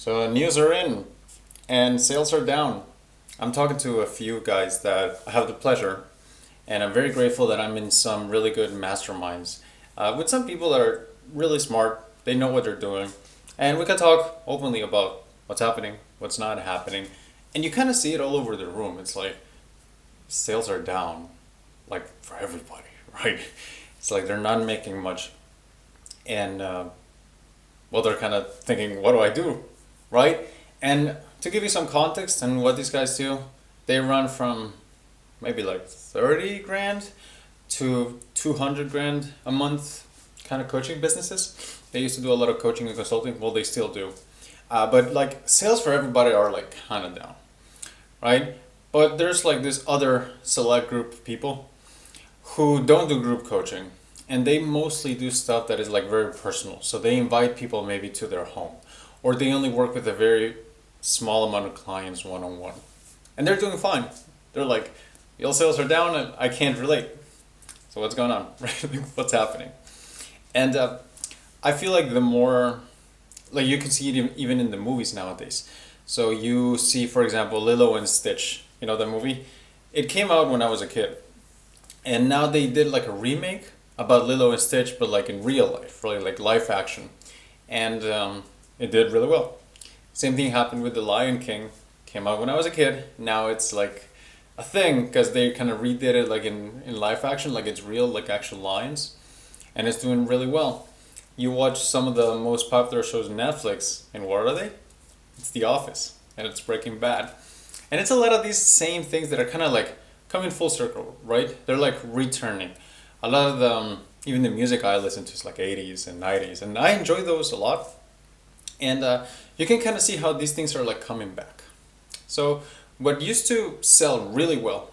So news are in and sales are down. I'm talking to a few guys that I have the pleasure, and I'm very grateful that I'm in some really good masterminds with some people that are really smart. They know what they're doing, and we can talk openly about what's happening, what's not happening, and you kind of see it all over the room. It's like sales are down, like for everybody, right? It's like they're not making much, and well, they're kind of thinking, what do I do? Right? And to give you some context and what these guys do, they run from maybe like 30 grand to 200 grand a month kind of coaching businesses. They used to do a lot of coaching and consulting. Well, they still do. But like sales for everybody are like kind of down, right? But there's like this other select group of people who don't do group coaching, and they mostly do stuff that is like very personal. So they invite people maybe to their home, or they only work with a very small amount of clients one on one, and they're doing fine. They're like, your sales are down, and I can't relate. So what's going on? Right? What's happening? And I feel like the more, like you can see it even in the movies nowadays. So you see, for example, Lilo and Stitch. You know the movie? It came out when I was a kid, and now they did like a remake about Lilo and Stitch, but like in real life, really like live action, and it did really well. Same thing happened with The Lion King. Came out when I was a kid. Now it's like a thing because they kind of redid it like in live action, like it's real, like actual lions, and it's doing really well. You watch some of the most popular shows on Netflix, and what are they? It's The Office, and it's Breaking Bad, and it's a lot of these same things that are kind of like coming full circle, right? They're like returning. A lot of them, even the music I listen to is like 80s and 90s, and I enjoy those a lot. And you can kind of see how these things are like coming back. So what used to sell really well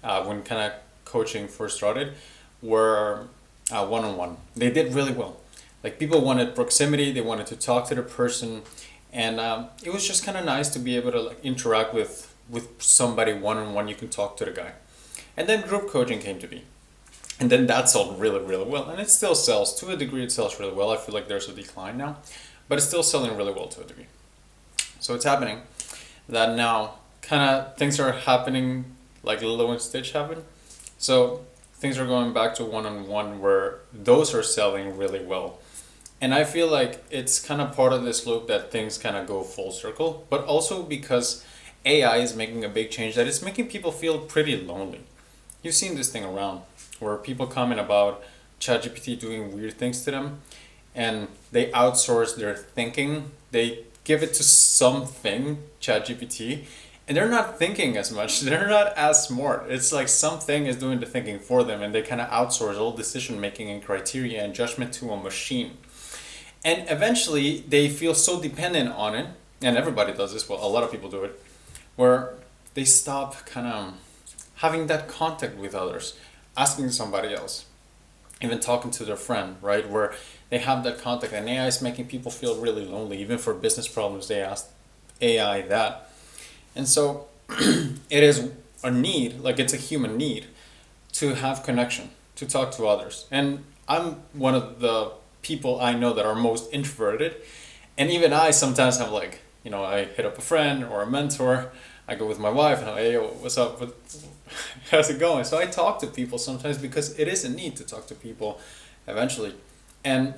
when kind of coaching first started were one-on-one. They did really well. Like people wanted proximity, they wanted to talk to the person, and it was just kind of nice to be able to like interact with somebody one-on-one. You can talk to the guy. And then group coaching came to be. And then that sold really, really well. And it still sells. To a degree, it sells really well. I feel like there's a decline now. But it's still selling really well to a degree. So it's happening that now kind of things are happening like Lilo and Stitch happened. So things are going back to one-on-one where those are selling really well. And I feel like it's kind of part of this loop that things kind of go full circle. But also because AI is making a big change that it's making people feel pretty lonely. You've seen this thing around where people comment about ChatGPT doing weird things to them, and they outsource their thinking. They give it to something, ChatGPT, and they're not thinking as much. They're not as smart. It's like something is doing the thinking for them, and they kind of outsource all decision making and criteria and judgment to a machine. And eventually, they feel so dependent on it, and everybody does this. Well, a lot of people do it, where they stop kind of having that contact with others, asking somebody else, even talking to their friend, right? Where they have that contact, and AI is making people feel really lonely. Even for business problems, they ask AI that. And so it is a need, like it's a human need, to have connection, to talk to others. And I'm one of the people I know that are most introverted. And even I sometimes have like, I hit up a friend or a mentor. I go with my wife and I'm, hey, what's up? How's it going? So I talk to people sometimes because it is a need to talk to people eventually. And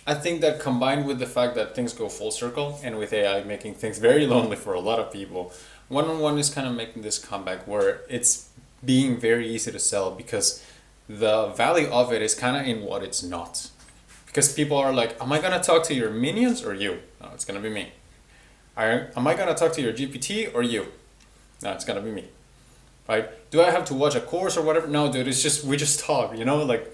I think that combined with the fact that things go full circle and with AI making things very lonely for a lot of people, one-on-one is kind of making this comeback where it's being very easy to sell because the value of it is kind of in what it's not. Because people are like, am I going to talk to your minions or you? No, it's going to be me. Am I going to talk to your GPT or you? No, it's going to be me. Right? Do I have to watch a course or whatever? No, dude, it's just, we just talk, like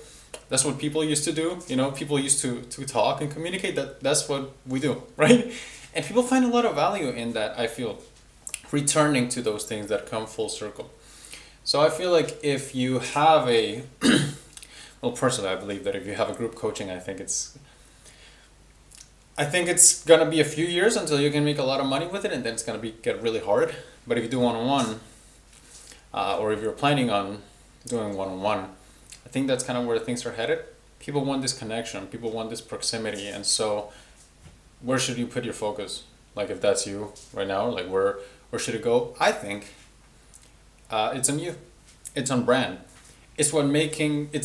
that's what people used to do. People used to talk and communicate. That's what we do, right? And people find a lot of value in that, I feel, returning to those things that come full circle. So I feel like if you have well, personally, I believe that if you have a group coaching, I think it's gonna be a few years until you can make a lot of money with it, and then it's gonna get really hard. But if you do one-on-one, or if you're planning on doing one-on-one, I think that's kind of where things are headed. People want this connection, people want this proximity, and so where should you put your focus? Like if that's you right now, like where should it go? I think it's on you. It's on brand. It's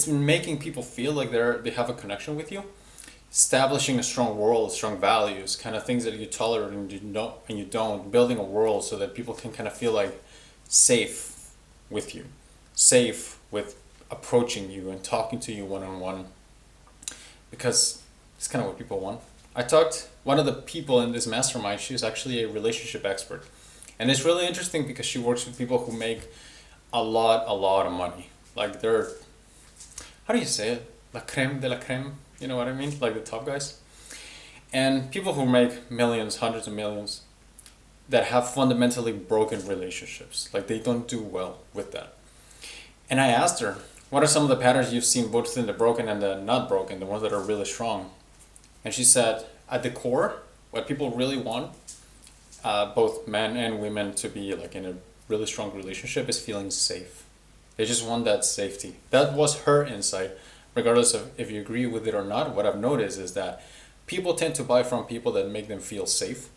making people feel like they have a connection with you, establishing a strong world, strong values, kind of things that you tolerate and you don't, building a world so that people can kind of feel like safe with you, safe with approaching you and talking to you one on one, because it's kind of what people want. One of the people in this mastermind, she's actually a relationship expert. And it's really interesting because she works with people who make a lot of money. Like they're, how do you say it? La creme de la creme. You know what I mean? Like the top guys. And people who make millions, hundreds of millions, that have fundamentally broken relationships. Like they don't do well with that. And I asked her, what are some of the patterns you've seen both in the broken and the not broken, the ones that are really strong? And she said, at the core, what people really want, both men and women to be like in a really strong relationship, is feeling safe. They just want that safety. That was her insight. Regardless of if you agree with it or not, what I've noticed is that people tend to buy from people that make them feel safe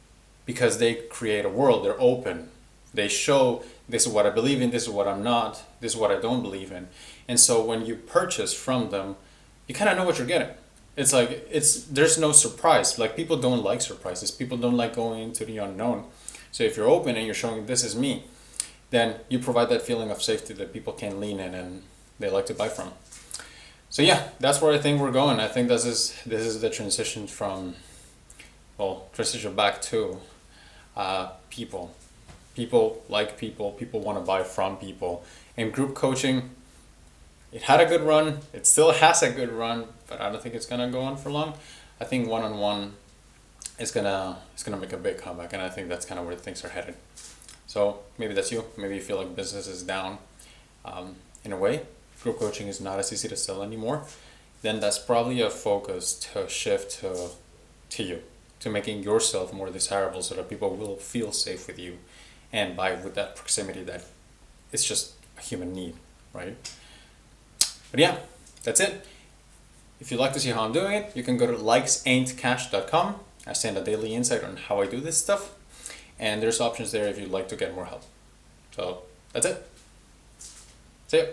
because they create a world. They're open. They show, this is what I believe in, this is what I'm not, this is what I don't believe in. And so when you purchase from them, you kind of know what you're getting. It's like, there's no surprise. Like people don't like surprises. People don't like going into the unknown. So if you're open and you're showing this is me, then you provide that feeling of safety that people can lean in and they like to buy from. So yeah, that's where I think we're going. I think this is the transition from, well, transition back to people. People like people. People want to buy from people. And group coaching, it had a good run. It still has a good run, but I don't think it's gonna go on for long. I think one-on-one is gonna make a big comeback, and I think that's kind of where things are headed. So maybe that's you. Maybe you feel like business is down. In a way, group coaching is not as easy to sell anymore. Then that's probably a focus to shift to you, to making yourself more desirable so that people will feel safe with you and buy with that proximity that it's just a human need, right? But yeah, that's it. If you'd like to see how I'm doing it, you can go to likesaintcash.com. I send a daily insight on how I do this stuff. And there's options there if you'd like to get more help. So that's it. See ya.